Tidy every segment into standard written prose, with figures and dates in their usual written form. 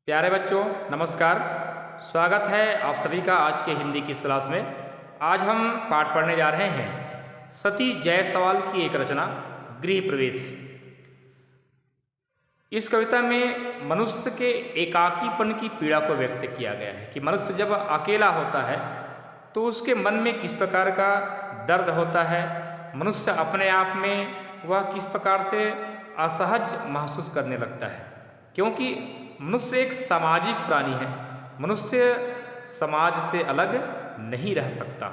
प्यारे बच्चों नमस्कार। स्वागत है आप सभी का आज के हिंदी की इस क्लास में। आज हम पाठ पढ़ने जा रहे हैं सती जायसवाल की एक रचना गृह प्रवेश। इस कविता में मनुष्य के एकाकीपन की पीड़ा को व्यक्त किया गया है कि मनुष्य जब अकेला होता है तो उसके मन में किस प्रकार का दर्द होता है, मनुष्य अपने आप में वह किस प्रकार से असहज महसूस करने लगता है। क्योंकि मनुष्य एक सामाजिक प्राणी है, मनुष्य समाज से अलग नहीं रह सकता।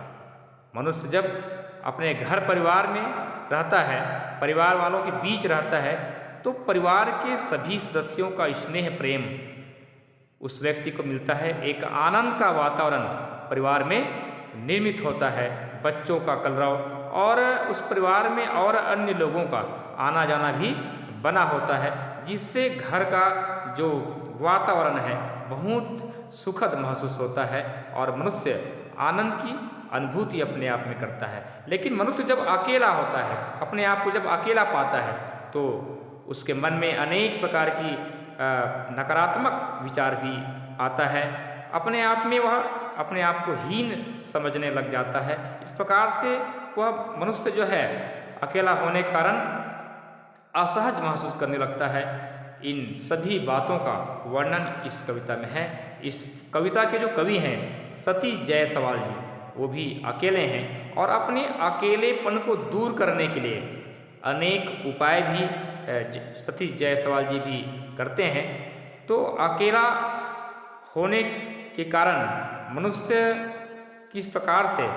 मनुष्य जब अपने घर परिवार में रहता है, परिवार वालों के बीच रहता है, तो परिवार के सभी सदस्यों का स्नेह प्रेम उस व्यक्ति को मिलता है। एक आनंद का वातावरण परिवार में निर्मित होता है। बच्चों का कलरव और उस परिवार में और अन्य लोगों का आना जाना भी बना होता है, जिससे घर का जो वातावरण है बहुत सुखद महसूस होता है और मनुष्य आनंद की अनुभूति अपने आप में करता है। लेकिन मनुष्य जब अकेला होता है, अपने आप को जब अकेला पाता है, तो उसके मन में अनेक प्रकार की नकारात्मक विचार भी आता है। अपने आप में वह अपने आप को हीन समझने लग जाता है। इस प्रकार से वह मनुष्य जो है अकेला होने के कारण असहज महसूस करने लगता है। इन सभी बातों का वर्णन इस कविता में है। इस कविता के जो कवि हैं सती जायसवाल जी, वो भी अकेले हैं और अपने अकेलेपन को दूर करने के लिए अनेक उपाय भी सती जायसवाल जी भी करते हैं। तो अकेला होने के कारण मनुष्य किस प्रकार से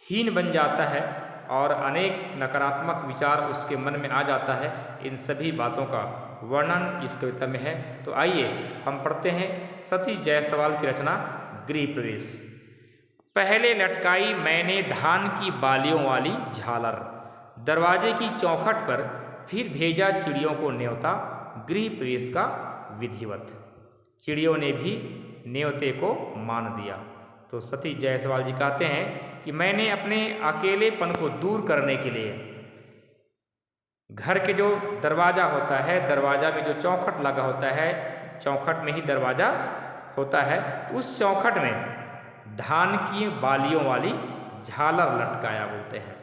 हीन बन जाता है और अनेक नकारात्मक विचार उसके मन में आ जाता है, इन सभी बातों का वर्णन इस कविता में है। तो आइए हम पढ़ते हैं सती जायसवाल की रचना गृह प्रवेश। पहले लटकाई मैंने धान की बालियों वाली झालर, दरवाजे की चौखट पर फिर भेजा चिड़ियों को न्योता, गृह प्रवेश का विधिवत। चिड़ियों ने भी न्योते को मान दिया। तो सती जायसवाल जी कहते हैं कि मैंने अपने अकेलेपन को दूर करने के लिए घर के जो दरवाज़ा होता है, दरवाज़ा में जो चौखट लगा होता है, चौखट में ही दरवाज़ा होता है, तो उस चौखट में धान की बालियों वाली झालर लटकाया बोलते हैं।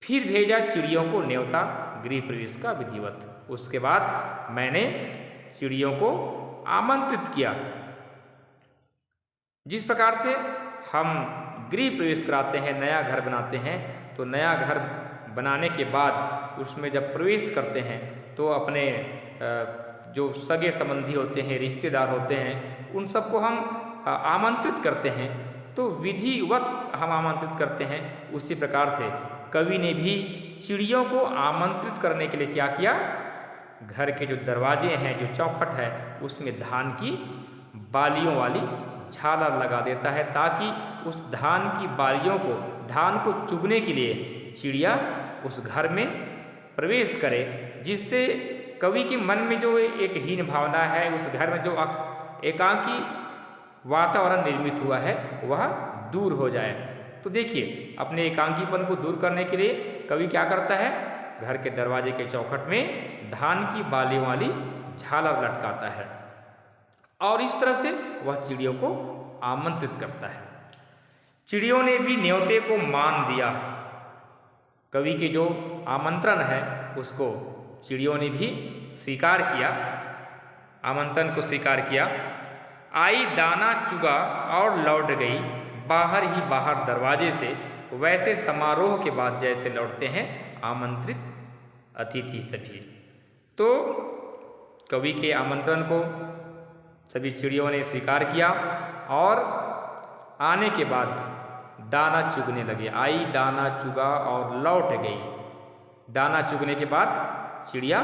फिर भेजा चिड़ियों को न्योता, गृह प्रवेश का विधिवत। उसके बाद मैंने चिड़ियों को आमंत्रित किया। जिस प्रकार से हम गृह प्रवेश कराते हैं, नया घर बनाते हैं, तो नया घर बनाने के बाद उसमें जब प्रवेश करते हैं तो अपने जो सगे संबंधी होते हैं, रिश्तेदार होते हैं, उन सबको हम आमंत्रित करते हैं। तो विधिवत हम आमंत्रित करते हैं। उसी प्रकार से कवि ने भी चिड़ियों को आमंत्रित करने के लिए क्या किया, घर के जो दरवाजे हैं, जो चौखट है, उसमें धान की बालियों वाली झालर लगा देता है, ताकि उस धान की बालियों को, धान को चुगने के लिए चिड़िया उस घर में प्रवेश करे, जिससे कवि के मन में जो एक हीन भावना है, उस घर में जो एकांकी वातावरण निर्मित हुआ है, वह दूर हो जाए। तो देखिए, अपने एकांकीपन को दूर करने के लिए कवि क्या करता है, घर के दरवाजे के चौखट में धान की बालियों वाली झालर लटकाता है और इस तरह से वह चिड़ियों को आमंत्रित करता है। चिड़ियों ने भी न्योते को मान दिया। कवि के जो आमंत्रण है उसको चिड़ियों ने भी स्वीकार किया, आमंत्रण को स्वीकार किया। आई दाना चुगा और लौट गई बाहर ही बाहर दरवाजे से, वैसे समारोह के बाद जैसे लौटते हैं आमंत्रित अतिथि सभी। तो कवि के आमंत्रण को सभी चिड़ियों ने स्वीकार किया और आने के बाद दाना चुगने लगे। आई दाना चुगा और लौट गई। दाना चुगने के बाद चिड़िया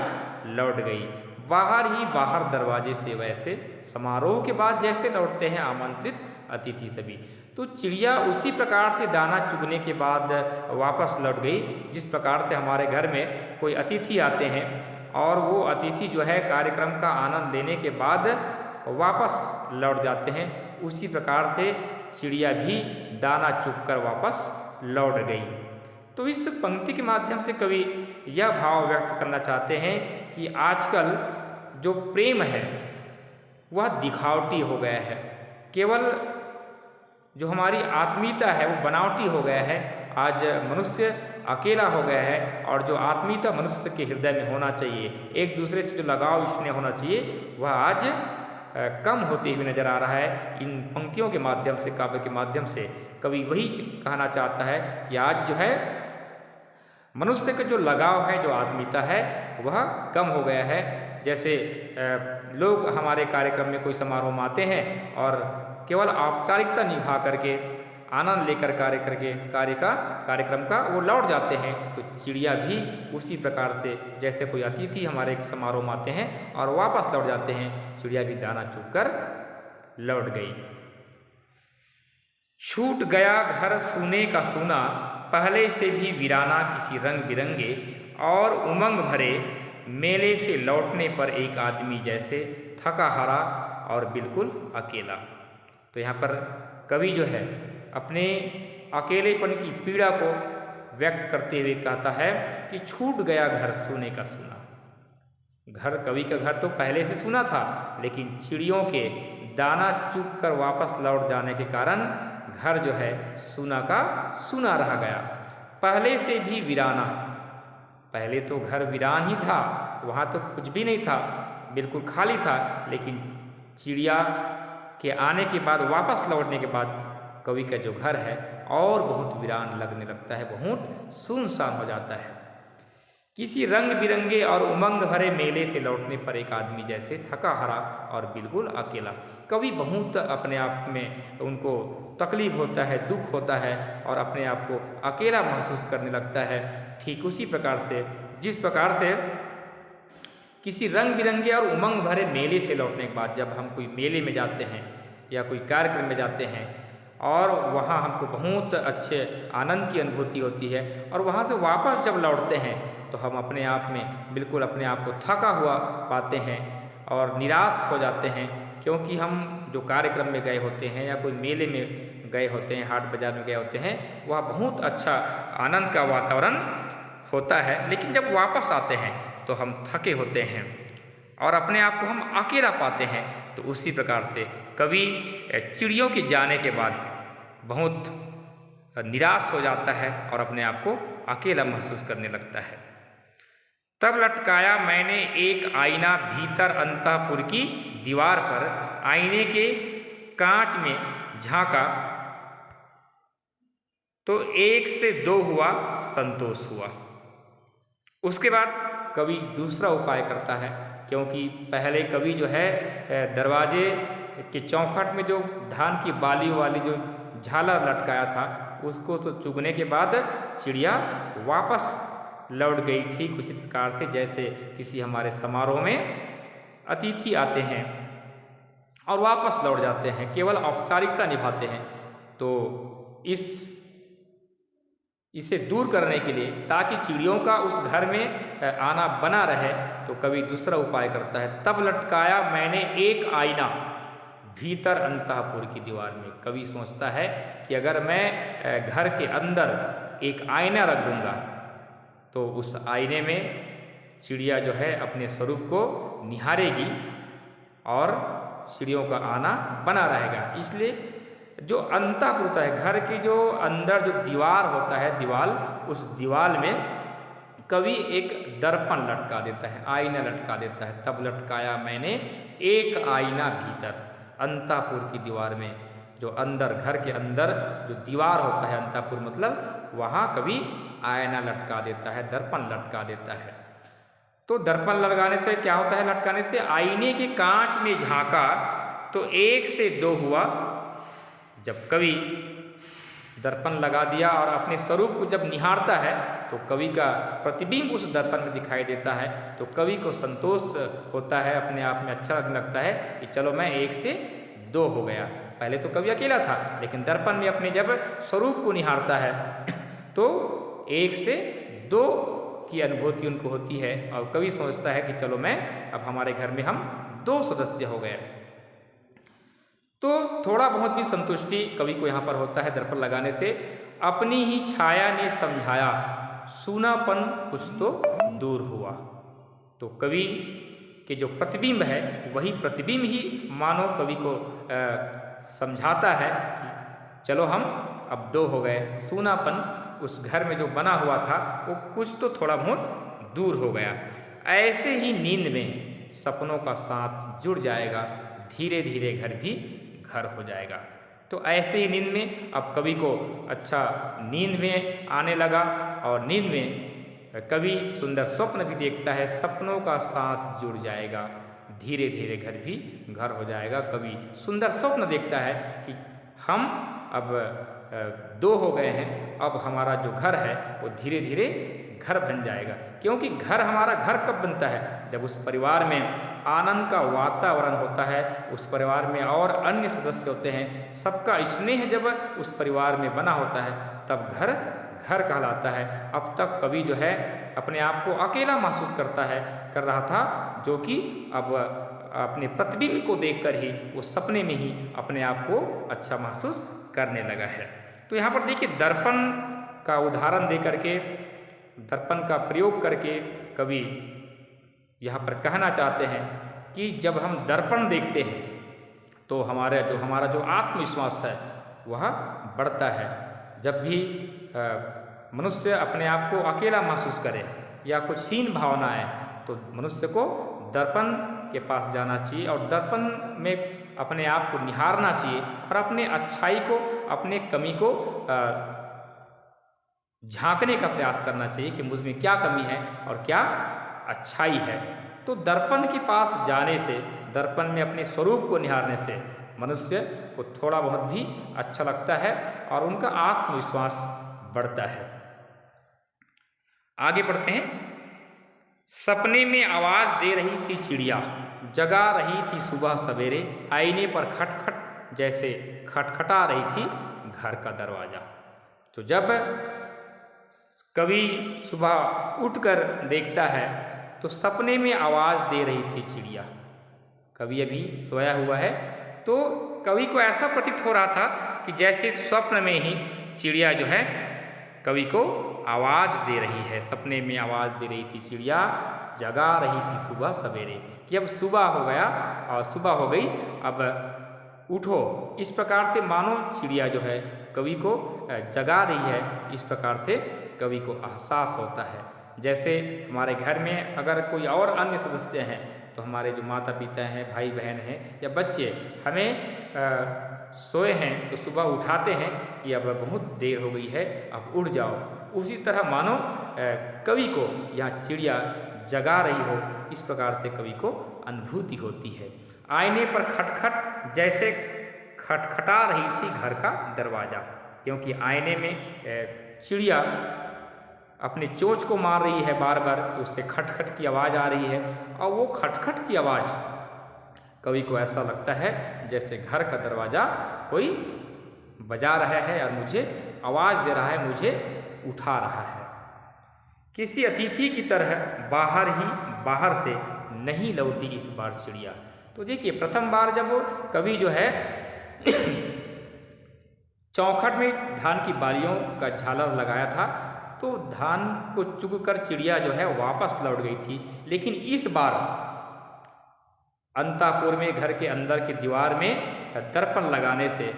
लौट गई बाहर ही बाहर दरवाजे से, वैसे समारोह के बाद जैसे लौटते हैं आमंत्रित अतिथि सभी। तो चिड़िया उसी प्रकार से दाना चुगने के बाद वापस लौट गई, जिस प्रकार से हमारे घर में कोई अतिथि आते हैं और वो अतिथि जो है कार्यक्रम का आनंद लेने के बाद वापस लौट जाते हैं, उसी प्रकार से चिड़िया भी दाना चुग कर वापस लौट गई। तो इस पंक्ति के माध्यम से कवि यह भाव व्यक्त करना चाहते हैं कि आजकल जो प्रेम है वह दिखावटी हो गया है। केवल जो हमारी आत्मीयता है वो बनावटी हो गया है। आज मनुष्य अकेला हो गया है और जो आत्मीयता मनुष्य के हृदय में होना चाहिए, एक दूसरे से जो लगाव स्नेह होना चाहिए, वह आज कम होते हुए नजर आ रहा है। इन पंक्तियों के माध्यम से, काव्य के माध्यम से कवि वही कहना चाहता है कि आज जो है मनुष्य का जो लगाव है, जो आत्मीयता है, वह कम हो गया है। जैसे लोग हमारे कार्यक्रम में कोई समारोह में आते हैं और केवल औपचारिकता निभा करके, आनंद लेकर कार्यक्रम का वो लौट जाते हैं। तो चिड़िया भी उसी प्रकार से, जैसे कोई अतिथि हमारे समारोह में आते हैं और वापस लौट जाते हैं, चिड़िया भी दाना चुग कर लौट गई। छूट गया घर सूने का सूना, पहले से भी वीराना किसी रंग बिरंगे, और उमंग भरे मेले से लौटने पर एक आदमी जैसे थका हारा और बिल्कुल अकेला। तो यहाँ पर कवि जो है अपने अकेलेपन की पीड़ा को व्यक्त करते हुए कहता है कि छूट गया घर सूने का सूना। घर, कवि का घर तो पहले से सूना था, लेकिन चिड़ियों के दाना चुग कर वापस लौट जाने के कारण घर जो है सूना का सूना रह गया। पहले से भी वीराना, पहले तो घर वीरान ही था, वहाँ तो कुछ भी नहीं था, बिल्कुल खाली था। लेकिन चिड़िया के आने के बाद, वापस लौटने के बाद कवि का जो घर है और बहुत वीरान लगने लगता है, बहुत सुनसान हो जाता है। किसी रंग बिरंगे और उमंग भरे मेले से लौटने पर एक आदमी जैसे थका हारा और बिल्कुल अकेला। कवि बहुत अपने आप में उनको तकलीफ होता है, दुख होता है और अपने आप को अकेला महसूस करने लगता है। ठीक उसी प्रकार से, जिस प्रकार से किसी रंग बिरंगे और उमंग भरे मेले से लौटने के बाद, जब हम कोई मेले में जाते हैं या कोई कार्यक्रम में जाते हैं और वहाँ हमको बहुत अच्छे आनंद की अनुभूति होती है, और वहाँ से वापस जब लौटते हैं तो हम अपने आप में बिल्कुल अपने आप को थका हुआ पाते हैं और निराश हो जाते हैं, क्योंकि हम जो कार्यक्रम में गए होते हैं या कोई मेले में गए होते हैं, हाट बाजार में गए होते हैं, वह बहुत अच्छा आनंद का वातावरण होता है। लेकिन जब वापस आते हैं तो हम थके होते हैं और अपने आप को हम अकेला पाते हैं। तो उसी प्रकार से कवि चिड़ियों के जाने के बाद बहुत निराश हो जाता है और अपने आप को अकेला महसूस करने लगता है। तब लटकाया मैंने एक आईना भीतर अंतःपुर की दीवार पर, आईने के कांच में झांका तो एक से दो हुआ संतोष हुआ। उसके बाद कवि दूसरा उपाय करता है, क्योंकि पहले कवि जो है दरवाजे के चौखट में जो धान की बाली वाली जो झालर लटकाया था, उसको तो चुगने के बाद चिड़िया वापस लौट गई। ठीक उसी प्रकार से जैसे किसी हमारे समारोह में अतिथि आते हैं और वापस लौट जाते हैं, केवल औपचारिकता निभाते हैं। तो इसे दूर करने के लिए, ताकि चिड़ियों का उस घर में आना बना रहे, तो कवि दूसरा उपाय करता है। तब लटकाया मैंने एक आईना भीतर अंतःपुर की दीवार में। कवि सोचता है कि अगर मैं घर के अंदर एक आईना रख दूंगा तो उस आईने में चिड़िया जो है अपने स्वरूप को निहारेगी और चिड़ियों का आना बना रहेगा। इसलिए जो अंतःपुर होता है, घर की जो अंदर जो दीवार होता है, दीवाल, उस दीवाल में कवि एक दर्पण लटका देता है, आईना लटका देता है। तब लटकाया मैंने एक आईना भीतर, अंतःपुर की दीवार में, जो अंदर, घर के अंदर जो दीवार होता है, अंतःपुर मतलब, वहाँ कवि आईना लटका देता है, दर्पण लटका देता है। तो दर्पण लगाने से क्या होता है? लटकाने से आईने के कांच में झांका तो एक से दो हुआ। जब कवि दर्पण लगा दिया और अपने स्वरूप को जब निहारता है तो कवि का प्रतिबिंब उस दर्पण में दिखाई देता है, तो कवि को संतोष होता है, अपने आप में अच्छा लगता है कि चलो मैं एक से दो हो गया। पहले तो कवि अकेला था, लेकिन दर्पण में अपने जब स्वरूप को निहारता है तो एक से दो की अनुभूति उनको होती है और कवि सोचता है कि चलो मैं, अब हमारे घर में हम दो सदस्य हो गए। तो थोड़ा बहुत भी संतुष्टि कवि को यहाँ पर होता है दर्पण लगाने से। अपनी ही छाया ने समझाया, सूनापन कुछ तो दूर हुआ। तो कवि के जो प्रतिबिंब है वही प्रतिबिंब ही मानो कवि को समझाता है कि चलो हम अब दो हो गए, सूनापन उस घर में जो बना हुआ था वो कुछ तो थोड़ा बहुत दूर हो गया। ऐसे ही नींद में सपनों का साथ जुड़ जाएगा, धीरे धीरे घर भी घर हो जाएगा। तो ऐसे ही नींद में अब कवि को अच्छा नींद में आने लगा और नींद में कवि सुंदर स्वप्न भी देखता है, सपनों का साथ जुड़ जाएगा, धीरे धीरे घर भी घर हो जाएगा। कवि सुंदर स्वप्न देखता है कि हम अब दो हो गए हैं, अब हमारा जो घर है वो धीरे धीरे घर बन जाएगा। क्योंकि घर हमारा घर कब बनता है? जब उस परिवार में आनंद का वातावरण होता है, उस परिवार में और अन्य सदस्य होते हैं, सबका स्नेह जब उस परिवार में बना होता है तब घर घर कहलाता है। अब तक कवि जो है अपने आप को अकेला महसूस कर रहा था, जो कि अब अपने प्रतिबिंब को देखकर ही वो सपने में ही अपने आप को अच्छा महसूस करने लगा है। तो यहाँ पर देखिए दर्पण का उदाहरण दे करके, दर्पण का प्रयोग करके कवि यहाँ पर कहना चाहते हैं कि जब हम दर्पण देखते हैं तो हमारा जो आत्मविश्वास है वह बढ़ता है। जब भी मनुष्य अपने आप को अकेला महसूस करे या कुछ हीन भावना आए तो मनुष्य को दर्पण के पास जाना चाहिए और दर्पण में अपने आप को निहारना चाहिए और अपने अच्छाई को, अपने कमी को झांकने का प्रयास करना चाहिए कि मुझ में क्या कमी है और क्या अच्छाई है। तो दर्पण के पास जाने से, दर्पण में अपने स्वरूप को निहारने से मनुष्य को थोड़ा बहुत भी अच्छा लगता है और उनका आत्मविश्वास बढ़ता है। आगे बढ़ते हैं। सपने में आवाज दे रही थी चिड़िया, जगा रही थी सुबह सवेरे, आईने पर खटखट जैसे खटखटा रही थी घर का दरवाजा। तो जब कवि सुबह उठकर देखता है तो सपने में आवाज दे रही थी चिड़िया। कवि अभी सोया हुआ है तो कवि को ऐसा प्रतीत हो रहा था कि जैसे स्वप्न में ही चिड़िया जो है कवि को आवाज दे रही है। सपने में आवाज दे रही थी चिड़िया, जगा रही थी सुबह सवेरे, कि अब सुबह हो गया और सुबह हो गई, अब उठो। इस प्रकार से मानो चिड़िया जो है कवि को जगा रही है, इस प्रकार से कवि को एहसास होता है। जैसे हमारे घर में अगर कोई और अन्य सदस्य हैं तो हमारे जो माता पिता हैं, भाई बहन हैं या बच्चे हमें सोए हैं तो सुबह उठाते हैं कि अब बहुत देर हो गई है, अब उठ जाओ। उसी तरह मानो कवि को यहाँ चिड़िया जगा रही हो, इस प्रकार से कवि को अनुभूति होती है। आईने पर खटखट जैसे खटखटा रही थी घर का दरवाज़ा, क्योंकि आईने में चिड़िया अपने चोंच को मार रही है बार बार, तो उससे खटखट की आवाज़ आ रही है और वो खटखट की आवाज़ कवि को ऐसा लगता है जैसे घर का दरवाज़ा कोई बजा रहा है और मुझे आवाज़ दे रहा है, मुझे उठा रहा है। किसी अतिथि की तरह बाहर से नहीं लौटी इस बार चिड़िया। तो देखिए प्रथम बार जब कवि जो है चौखट में धान की बालियों का झालर लगाया था तो धान को चुगकर चिड़िया जो है वापस लौट गई थी। लेकिन इस बार अंतापुर में घर के अंदर की दीवार में दर्पण लगाने से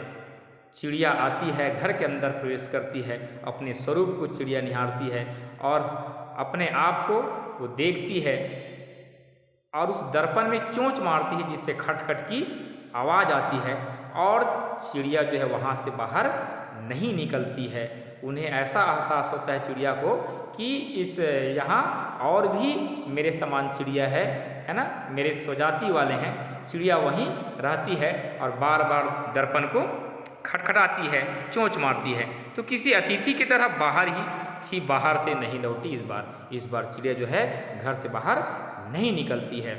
चिड़िया आती है, घर के अंदर प्रवेश करती है, अपने स्वरूप को चिड़िया निहारती है और अपने आप को वो देखती है और उस दर्पण में चोंच मारती है जिससे खटखट की आवाज़ आती है और चिड़िया जो है वहाँ से बाहर नहीं निकलती है। उन्हें ऐसा एहसास होता है चिड़िया को कि इस यहाँ और भी मेरे समान चिड़िया है ना, मेरे स्वजाति वाले हैं। चिड़िया वहीं रहती है और बार बार दर्पण को खटखटाती है, चोंच मारती है। तो किसी अतिथि की तरह बाहर से नहीं लौटी इस बार चिड़िया जो है घर से बाहर नहीं निकलती है।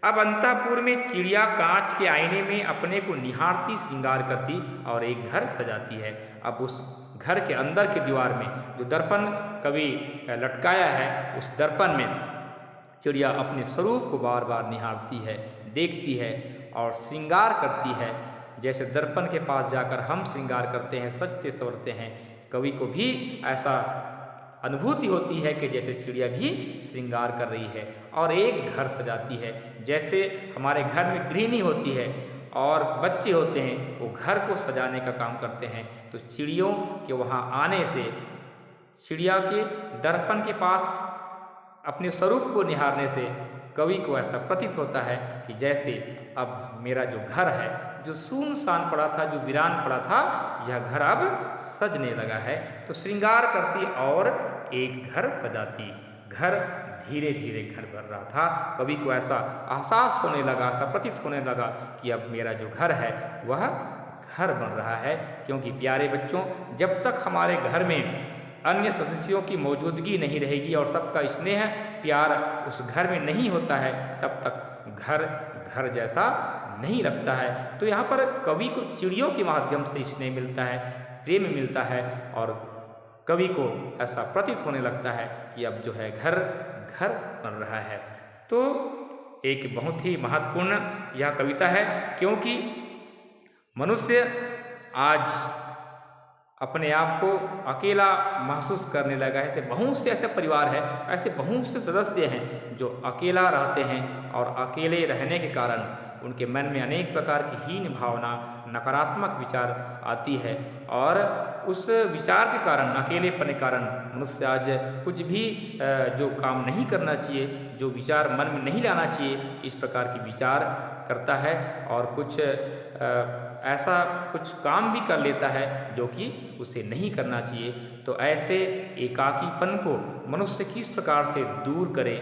अब अंतापुर में चिड़िया कांच के आईने में अपने को निहारती, श्रृंगार करती और एक घर सजाती है। अब उस घर के अंदर की दीवार में जो दर्पण कवि लटकाया है, उस दर्पण में चिड़िया अपने स्वरूप को बार बार निहारती है, देखती है और श्रृंगार करती है। जैसे दर्पण के पास जाकर हम श्रृंगार करते हैं, सजते संवरते हैं, कवि को भी ऐसा अनुभूति होती है कि जैसे चिड़िया भी श्रृंगार कर रही है और एक घर सजाती है। जैसे हमारे घर में गृहिणी होती है और बच्चे होते हैं, वो घर को सजाने का काम करते हैं। तो चिड़ियों के वहाँ आने से, चिड़िया के दर्पण के पास अपने स्वरूप को निहारने से कवि को ऐसा प्रतीत होता है कि जैसे अब मेरा जो घर है, जो सुनसान पड़ा था, जो वीरान पड़ा था, यह घर अब सजने लगा है। तो श्रृंगार करती और एक घर सजाती। घर धीरे धीरे घर भर रहा था। कवि को ऐसा एहसास होने लगा, ऐसा प्रतीत होने लगा कि अब मेरा जो घर है वह घर बन रहा है। क्योंकि प्यारे बच्चों, जब तक हमारे घर में अन्य सदस्यों की मौजूदगी नहीं रहेगी और सबका स्नेह प्यार उस घर में नहीं होता है, तब तक घर घर जैसा नहीं लगता है। तो यहाँ पर कवि को चिड़ियों के माध्यम से स्नेह मिलता है, प्रेम मिलता है और कवि को ऐसा प्रतीत होने लगता है कि अब जो है घर घर बन रहा है। तो एक बहुत ही महत्वपूर्ण यह कविता है, क्योंकि मनुष्य आज अपने आप को अकेला महसूस करने लगा है। ऐसे बहुत से ऐसे परिवार हैं, ऐसे बहुत से सदस्य हैं जो अकेला रहते हैं और अकेले रहने के कारण उनके मन में अनेक प्रकार की हीन भावना, नकारात्मक विचार आती है और उस विचार के कारण, अकेलेपन के कारण मनुष्य आज कुछ भी जो काम नहीं करना चाहिए, जो विचार मन में नहीं लाना चाहिए, इस प्रकार की विचार करता है और कुछ ऐसा कुछ काम भी कर लेता है जो कि उसे नहीं करना चाहिए। तो ऐसे एकाकीपन को मनुष्य किस प्रकार से दूर करे,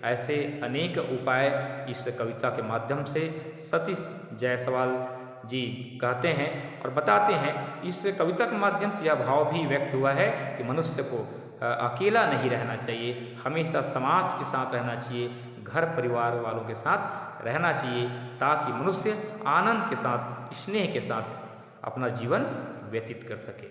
ऐसे अनेक उपाय इस कविता के माध्यम से सतीश जायसवाल जी कहते हैं और बताते हैं। इस कविता के माध्यम से यह भाव भी व्यक्त हुआ है कि मनुष्य को अकेला नहीं रहना चाहिए, हमेशा समाज के साथ रहना चाहिए, घर परिवार वालों के साथ रहना चाहिए, ताकि मनुष्य आनंद के साथ, स्नेह के साथ अपना जीवन व्यतीत कर सके।